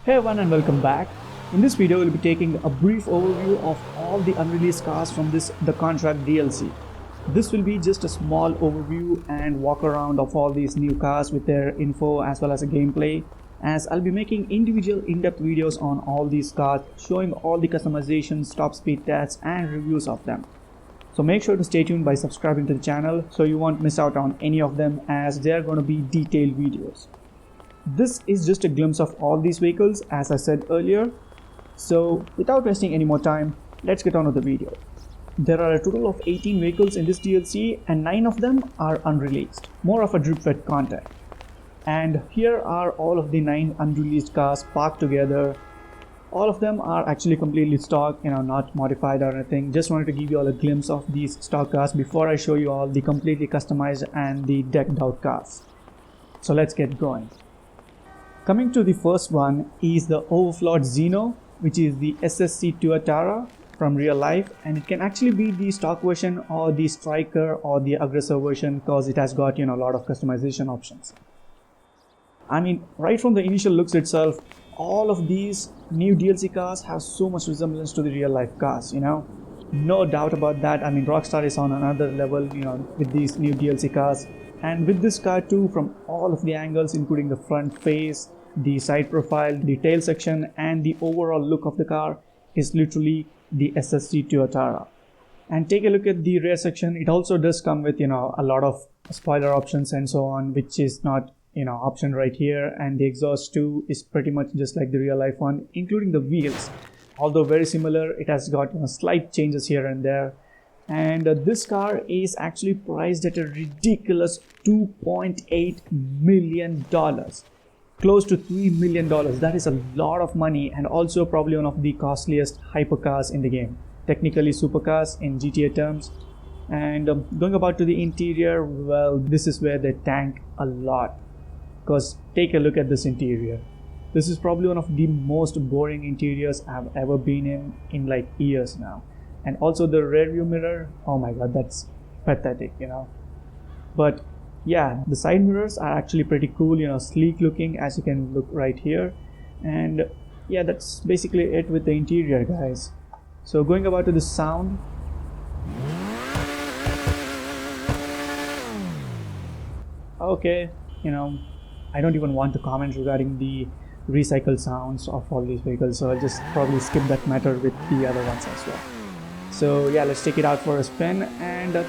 Hey everyone and welcome back. In this video we'll be taking a brief overview of all the unreleased cars from the contract DLC. This will be just a small overview and walk around of all these new cars with their info as well as a gameplay, as I'll be making individual in-depth videos on all these cars, showing all the customizations, top speed tests and reviews of them. So make sure to stay tuned by subscribing to the channel so you won't miss out on any of them, as they are going to be detailed videos. This is just a glimpse of all these vehicles, as I said earlier. So without wasting any more time, let's get on with the video. There are a total of 18 vehicles in this DLC and 9 of them are unreleased, more of a drip-fed content. And here are all of the 9 unreleased cars parked together. All of them are actually completely stock, not modified or anything. Just wanted to give you all a glimpse of these stock cars before I show you all the completely customized and the decked out cars. So let's get going. Coming to the first one is the Overflod Zeno, which is the SSC Tuatara from real life, and it can actually be the stock version or the striker or the aggressor version because it has got a lot of customization options. I mean, right from the initial looks itself, all of these new DLC cars have so much resemblance to the real life cars, no doubt about that. I mean, Rockstar is on another level, with these new DLC cars. And with this car too, from all of the angles, including the front face, the side profile, the tail section and the overall look of the car is literally the SSC Tuatara. And take a look at the rear section. It also does come with a lot of spoiler options and so on, which is not option right here. And the exhaust too is pretty much just like the real life one, including the wheels. Although very similar, it has got slight changes here and there. And this car is actually priced at a ridiculous $2.8 million, close to $3 million. That is a lot of money, and also probably one of the costliest hypercars in the game, technically supercars in GTA terms. And going about to the interior, well, this is where they tank a lot, because take a look at this interior. This is probably one of the most boring interiors I've ever been in like years now. And also the rear view mirror, oh my god, that's pathetic, But yeah, the side mirrors are actually pretty cool, sleek looking, as you can look right here. And yeah, that's basically it with the interior, guys. So going about to the sound. Okay, I don't even want to comment regarding the recycled sounds of all these vehicles, so I'll just probably skip that matter with the other ones as well. So yeah, let's take it out for a spin. And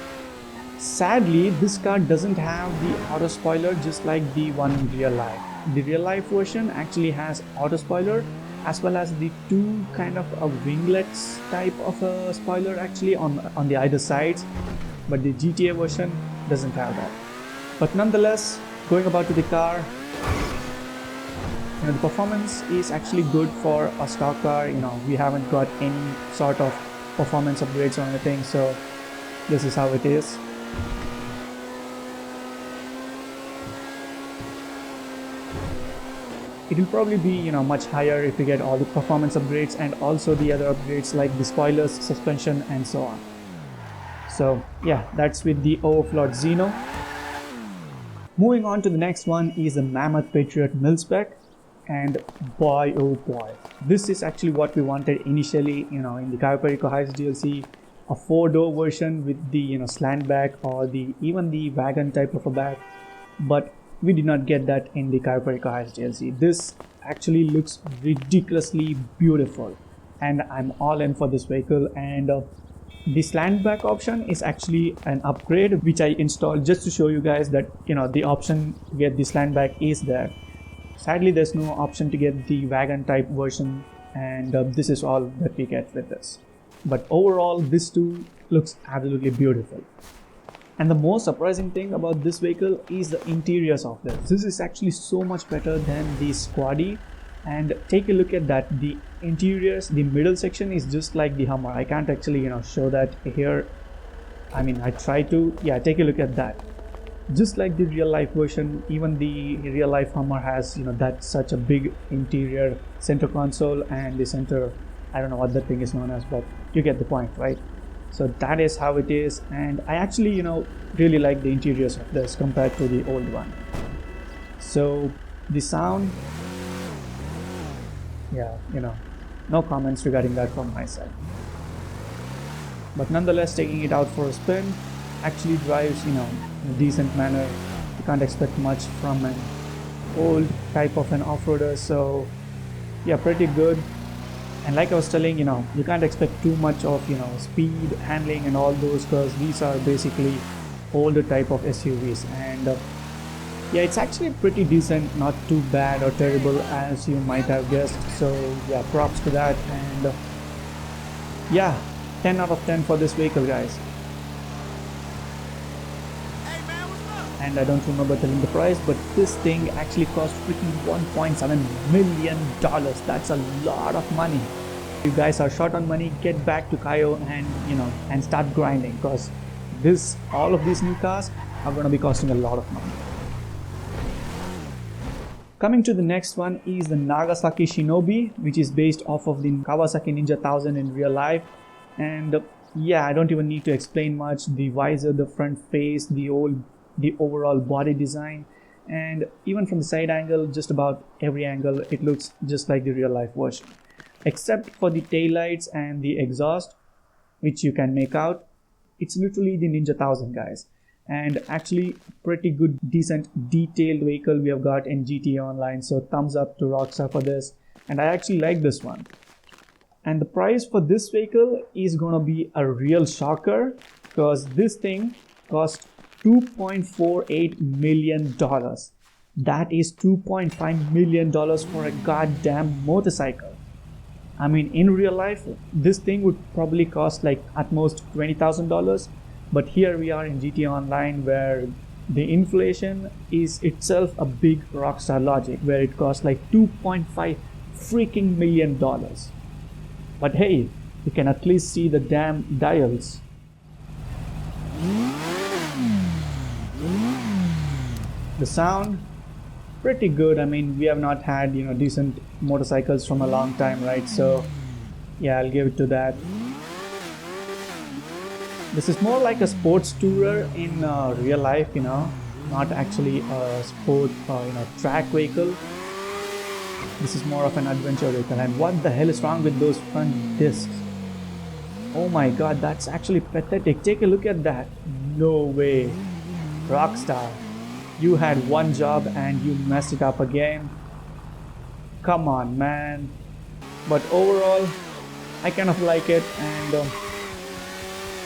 sadly, this car doesn't have the auto spoiler just like the one in real life. The real life version actually has auto spoiler, as well as the two kind of a winglets type of a spoiler actually on the either sides, but the GTA version doesn't have that. But nonetheless, going about to the car, the performance is actually good for a stock car. We haven't got any sort of performance upgrades or anything, so this is how it is. It will probably be much higher if you get all the performance upgrades and also the other upgrades like the spoilers, suspension and so on. So yeah, that's with the Overflod Zeno. Moving on to the next one is the Mammoth Patriot mil spec. And boy oh boy, this is actually what we wanted initially, in the Caio Perico Heist DLC, a 4-door version with the slant back or even the wagon type of a back, but we did not get that in the Caio Perico Heist DLC. This actually looks ridiculously beautiful, and I'm all in for this vehicle. And the slant back option is actually an upgrade which I installed just to show you guys that the option to get the slant back is there. Sadly, there's no option to get the wagon type version, and this is all that we get with this. But overall, this too looks absolutely beautiful. And the most surprising thing about this vehicle is the interiors of this. This is actually so much better than the Squaddy. And take a look at that. The interiors, the middle section is just like the Hummer. I can't actually show that here. I mean, I try to. Yeah, take a look at that. Just like the real life version, even the real life Hummer has that such a big interior center console and the center, I don't know what that thing is known as, but you get the point, right? So that is how it is. And I actually really like the interiors of this compared to the old one. So the sound, yeah, no comments regarding that from my side. But nonetheless, taking it out for a spin actually drives, in a decent manner. You can't expect much from an old type of an off-roader, so yeah, pretty good. And like I was telling, you can't expect too much of, speed, handling and all those, because these are basically older type of SUVs. And yeah, it's actually pretty decent, not too bad or terrible as you might have guessed. So yeah, props to that. And yeah, 10 out of 10 for this vehicle, guys. And I don't remember telling the price, but this thing actually cost freaking $1.7 million. That's a lot of money. If you guys are short on money, get back to Kayo and and start grinding, because all of these new cars are going to be costing a lot of money. Coming to the next one is the Nagasaki Shinobi, which is based off of the Kawasaki Ninja 1000 in real life. And yeah, I don't even need to explain much. The visor, the front face, the overall body design, and even from the side angle, just about every angle, it looks just like the real life version, except for the taillights and the exhaust, which you can make out. It's literally the Ninja 1000, guys. And actually pretty good, decent, detailed vehicle we have got in GTA Online, so thumbs up to Rockstar for this. And I actually like this one. And the price for this vehicle is gonna be a real shocker, because this thing cost $2.48 million. That is $2.5 million for a goddamn motorcycle. I mean, in real life, this thing would probably cost like at most $20,000. But here we are in GTA Online, where the inflation is itself a big Rockstar logic, where it costs like $2.5 freaking million. But hey, you can at least see the damn dials. The sound, pretty good. I mean, we have not had decent motorcycles from a long time, right? So yeah, I'll give it to that. This is more like a sports tourer in real life, not actually a sport track vehicle. This is more of an adventure vehicle. And what the hell is wrong with those front discs? Oh my god, that's actually pathetic. Take a look at that. No way. Rockstar, you had one job and you messed it up again. Come on, man. But overall, I kind of like it. And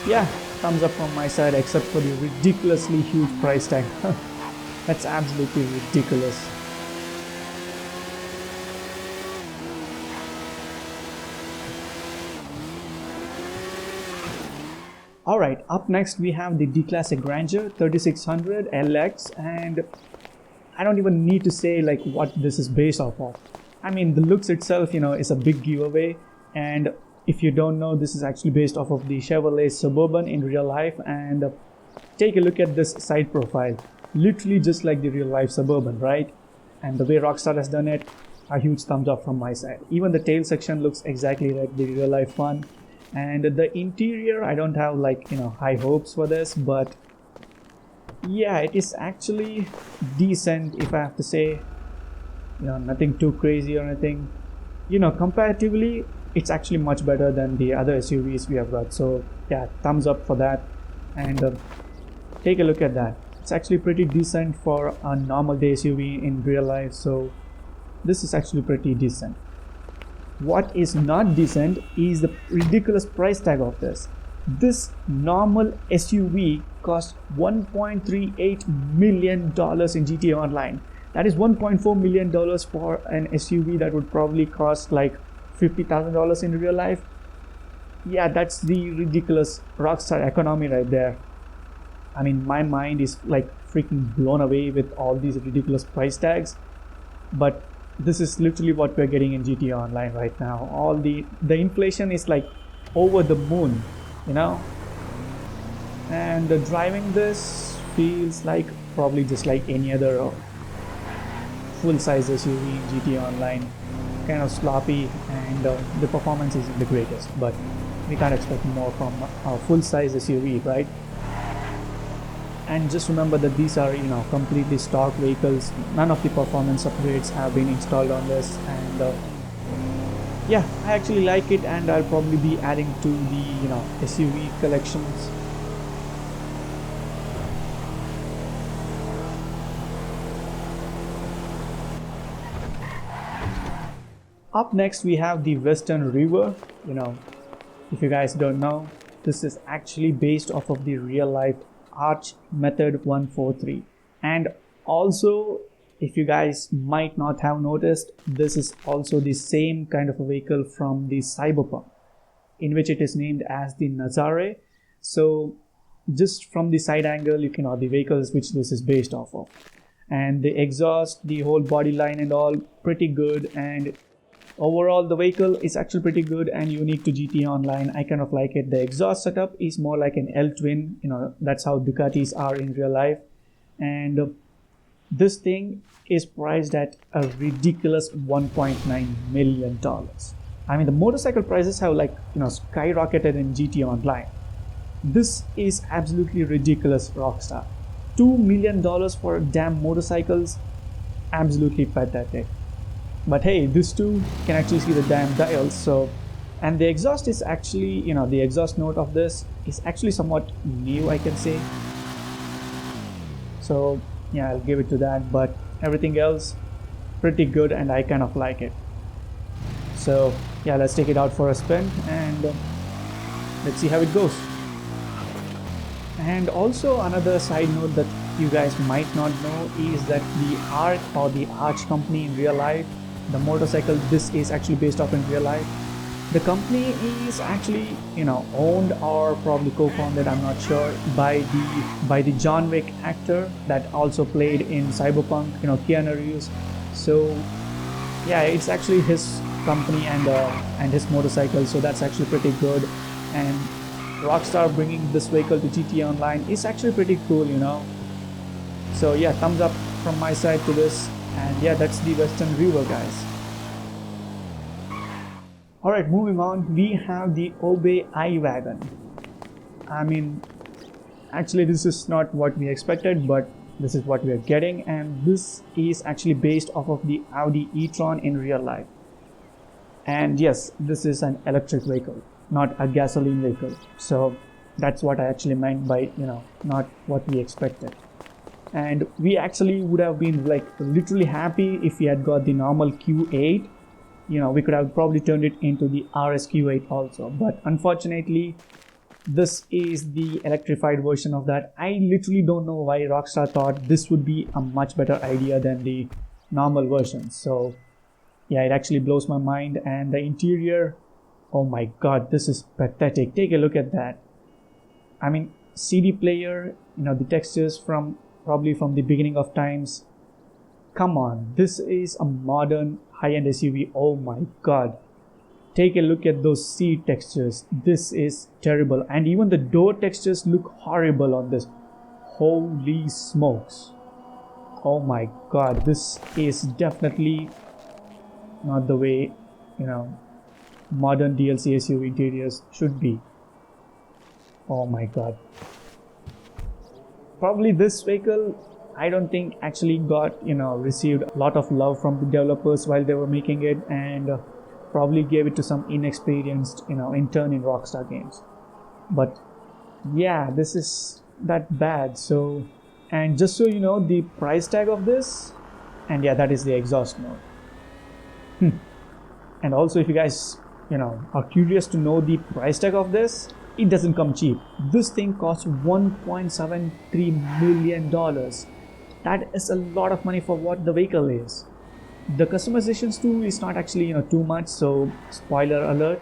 yeah, thumbs up from my side, except for the ridiculously huge price tag. That's absolutely ridiculous. Alright, up next we have the Declasse Granger 3600 LX, and I don't even need to say like what this is based off of. I mean, the looks itself, is a big giveaway. And if you don't know, this is actually based off of the Chevrolet Suburban in real life. And take a look at this side profile, literally just like the real life Suburban, right? And the way Rockstar has done it, a huge thumbs up from my side. Even the tail section looks exactly like the real life one. And the interior, I don't have like high hopes for this, but yeah, it is actually decent, if I have to say. Nothing too crazy or anything. Comparatively, it's actually much better than the other SUVs we have got. So yeah, thumbs up for that. And take a look at that. It's actually pretty decent for a normal day SUV in real life. So this is actually pretty decent. What is not decent is the ridiculous price tag of this. This normal SUV cost $1.38 million in GTA Online. That is $1.4 million for an SUV that would probably cost like $50,000 in real life. Yeah, that's the ridiculous Rockstar economy right there. I mean, my mind is like freaking blown away with all these ridiculous price tags. But this is literally what we're getting in GTA Online right now. All the inflation is like over the moon, And driving this feels like probably just like any other full-size SUV in GTA Online. Kind of sloppy, and the performance isn't the greatest, but we can't expect more from a full-size SUV, right? And just remember that these are completely stock vehicles. None of the performance upgrades have been installed on this, and yeah, I actually like it, and I'll probably be adding to the SUV collections. Up next we have the Western Reever. If you guys don't know, this is actually based off of the real life Arch Method 143. And also, if you guys might not have noticed, this is also the same kind of a vehicle from the Cyberpunk, in which it is named as the Nazare. So just from the side angle, you can know the vehicles which this is based off of. And the exhaust, the whole body line and all, pretty good. And overall, the vehicle is actually pretty good and unique to GT Online. I kind of like it. The exhaust setup is more like an L-twin. That's how Ducatis are in real life. And this thing is priced at a ridiculous $1.9 million. I mean, the motorcycle prices have skyrocketed in GT Online. This is absolutely ridiculous, Rockstar. $2 million for damn motorcycles? Absolutely pathetic. But hey, this too can actually see the damn dials. So, and the exhaust is actually, the exhaust note of this is actually somewhat new, I can say. So yeah, I'll give it to that. But everything else, pretty good, and I kind of like it. So yeah, let's take it out for a spin and let's see how it goes. And also another side note that you guys might not know is that the Arc or the Arch company in real life, the motorcycle this is actually based off in real life, the company is actually owned or probably co-founded, I'm not sure, by the John Wick actor that also played in Cyberpunk, Keanu Reeves. So yeah, it's actually his company and his motorcycle, so that's actually pretty good. And Rockstar bringing this vehicle to GT Online is actually pretty cool, So yeah, thumbs up from my side to this. And yeah, that's the Western Reever, guys. Alright, moving on, we have the Ober I-Wagen. I mean, actually this is not what we expected, but this is what we are getting, and this is actually based off of the Audi e-tron in real life. And yes, this is an electric vehicle, not a gasoline vehicle. So that's what I actually meant by, not what we expected. And we actually would have been literally happy if we had got the normal Q8. We could have probably turned it into the RS Q8 also. But unfortunately, this is the electrified version of that. I literally don't know why Rockstar thought this would be a much better idea than the normal version. So yeah, it actually blows my mind. And the interior, oh my god, this is pathetic. Take a look at that. I mean, CD player, the textures probably from the beginning of times. Come on, this is a modern high-end SUV. Oh my god, take a look at those seat textures. This is terrible, and even the door textures look horrible on this. Holy smokes. Oh my god, this is definitely not the way modern DLC SUV interiors should be. Oh my god. Probably this vehicle, I don't think actually got received a lot of love from the developers while they were making it, and probably gave it to some inexperienced intern in Rockstar Games. But yeah, this is that bad. So, and just so you know, the price tag of this, and yeah, that is the exhaust mode. And also, if you guys are curious to know the price tag of this, it doesn't come cheap. This thing costs $1.73 million. That is a lot of money for what the vehicle is. The customizations too is not actually too much, so spoiler alert,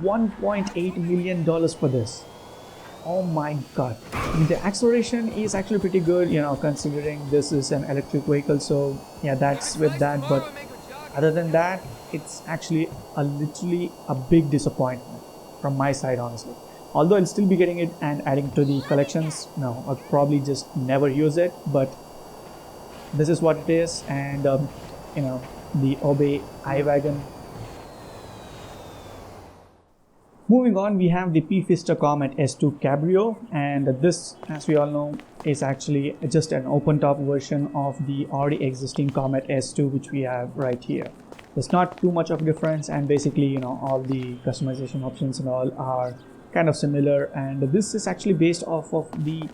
$1.8 million for this. Oh my god. I mean, the acceleration is actually pretty good, considering this is an electric vehicle. So yeah, that's with that. But other than that, it's actually literally a big disappointment from my side, honestly. Although I'll still be getting it and adding to the collections. No, I'll probably just never use it, but this is what it is. And the Ober I-Wagen. Moving on, we have the Pfirster Comet S2 Cabrio, and this, as we all know, is actually just an open top version of the already existing Comet S2, which we have right here. There's not too much of difference, and basically, you know, all the customization options and all are kind of similar. And this is actually based off of the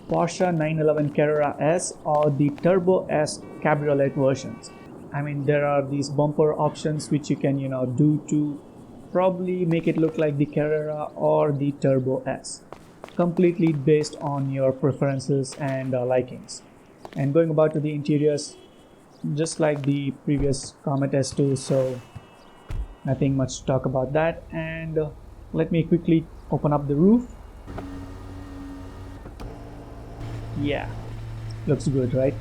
Porsche 911 Carrera S or the Turbo S Cabriolet versions. I mean, there are these bumper options which you can, you know, do to probably make it look like the Carrera or the Turbo S, completely based on your preferences and likings. And going about to the interiors, just like the previous Comet S2, so nothing much to talk about that. And let me quickly open up the roof. Yeah, looks good, right?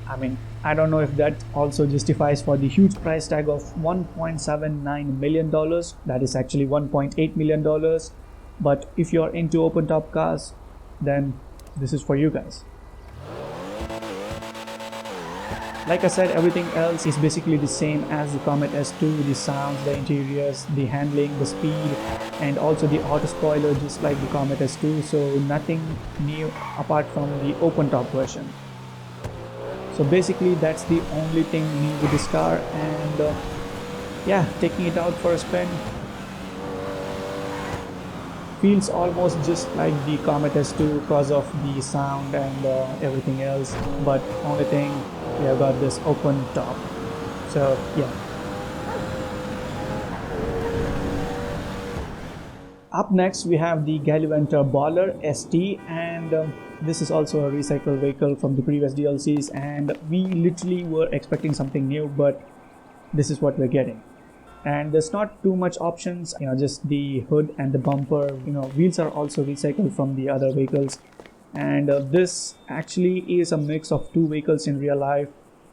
I mean, I don't know if that also justifies for the huge price tag of $1.79 million. That is actually $1.8 million. But if you're into open top cars, then this is for you guys. Like I said, everything else is basically the same as the Comet S2, the sounds, the interiors, the handling, the speed, and also the auto spoiler, just like the Comet S2, so nothing new apart from the open top version. So basically that's the only thing new with this car. And yeah, taking it out for a spin feels almost just like the Comet S2 because of the sound and everything else, but only thing, we have got this open top. So yeah. Up next we have the Galliventer Baller ST, and this is also a recycled vehicle from the previous DLCs, and we literally were expecting something new, but this is what we're getting. And there's not too much options, you know, just the hood and the bumper. You know, wheels are also recycled from the other vehicles. And this actually is a mix of two vehicles in real life.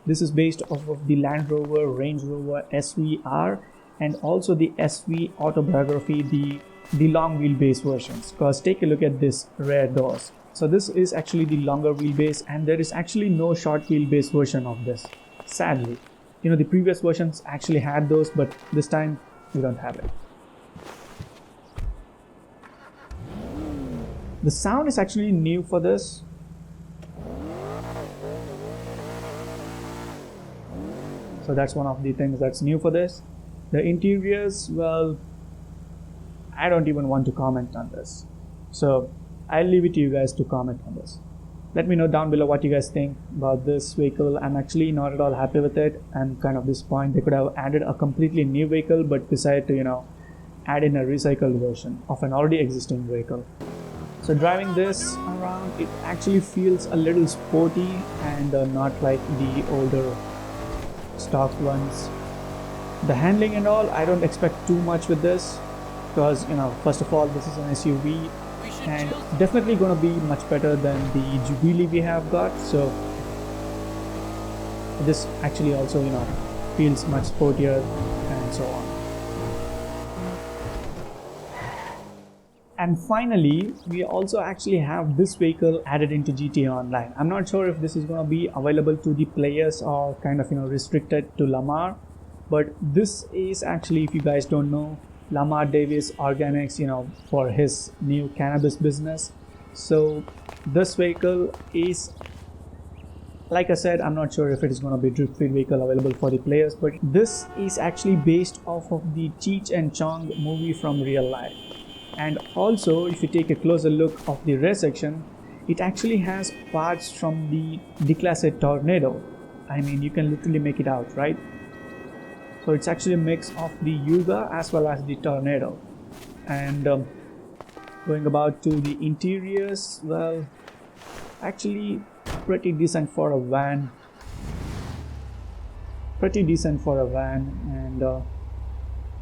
This is based off of the Land Rover Range Rover SVR and also the SV Autobiography, the long wheelbase versions. Because take a look at this rear doors. So this is actually the longer wheelbase, and there is actually no short wheelbase version of this, sadly. You know, the previous versions actually had those, but this time we don't have it. The sound is actually new for this. So that's one of the things that's new for this. The interiors, well, I don't even want to comment on this. So I'll leave it to you guys to comment on this. Let me know down below what you guys think about this vehicle. I'm actually not at all happy with it. I'm kind of disappointed. They could have added a completely new vehicle, but decided to, you know, add in a recycled version of an already existing vehicle. So driving this around, it actually feels a little sporty and not like the older stock ones. The handling and all, I don't expect too much with this because, you know, first of all, this is an SUV. And definitely going to be much better than the Jubilee we have got. So this actually also, you know, feels much sportier and so on. And finally, we also actually have this vehicle added into GTA Online. I'm not sure if this is going to be available to the players or kind of, you know, restricted to Lamar, but this is actually, if you guys don't know, Lamar Davis Organics, you know, for his new cannabis business. So this vehicle is, like I said, I'm not sure if it is going to be drip free vehicle available for the players, but this is actually based off of the Cheech and Chong movie from real life. And also, if you take a closer look of the rear section, it actually has parts from the Declasse Tornado. I mean, you can literally make it out, right? So it's actually a mix of the Yuga as well as the Tornado. And going about to the interiors, well, actually pretty decent for a van. And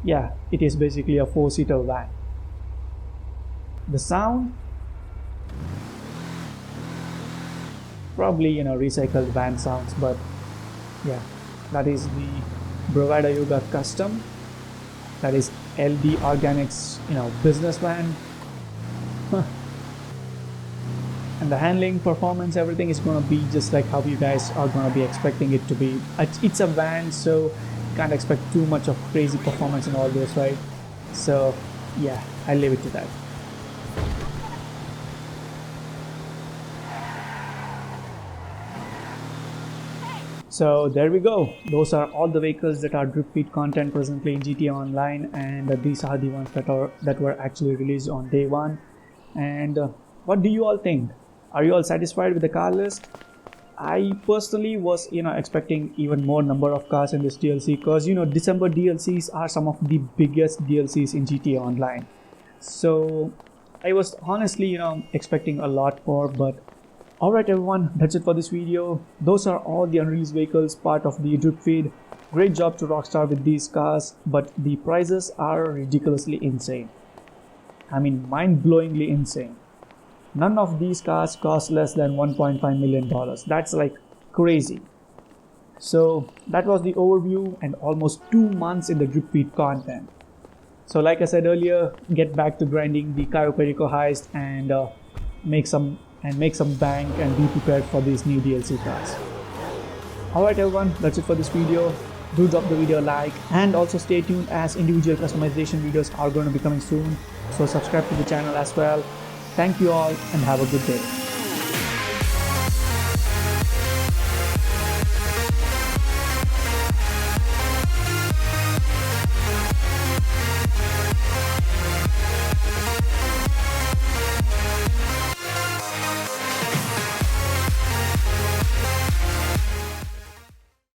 yeah, it is basically a 4-seater van. The sound, probably, you know, recycled van sounds, but yeah, that is the Bravada Yuga Custom. That is LD Organics, you know, business van. And the handling, performance, everything is going to be just like how you guys are going to be expecting it to be. It's a van, so you can't expect too much of crazy performance and all this, right? So yeah, I'll leave it to that. So there we go. Those are all the vehicles that are drip feed content presently in GTA Online, and these are the ones that were actually released on day one. And what do you all think? Are you all satisfied with the car list? I personally was expecting even more number of cars in this DLC, because December DLCs are some of the biggest DLCs in GTA Online. So I was honestly expecting a lot more, but alright everyone, that's it for this video. Those are all the unreleased vehicles part of the drip feed. Great job to Rockstar with these cars, but the prices are ridiculously insane. I mean, mind-blowingly insane. None of these cars cost less than $1.5 million. That's like crazy. So that was the overview and almost 2 months in the drip feed content. So like I said earlier, get back to grinding the Cayo Perico heist and make some bank and be prepared for these new DLC cars. Alright everyone, that's it for this video. Do drop the video a like and also stay tuned, as individual customization videos are going to be coming soon. So subscribe to the channel as well. Thank you all and have a good day.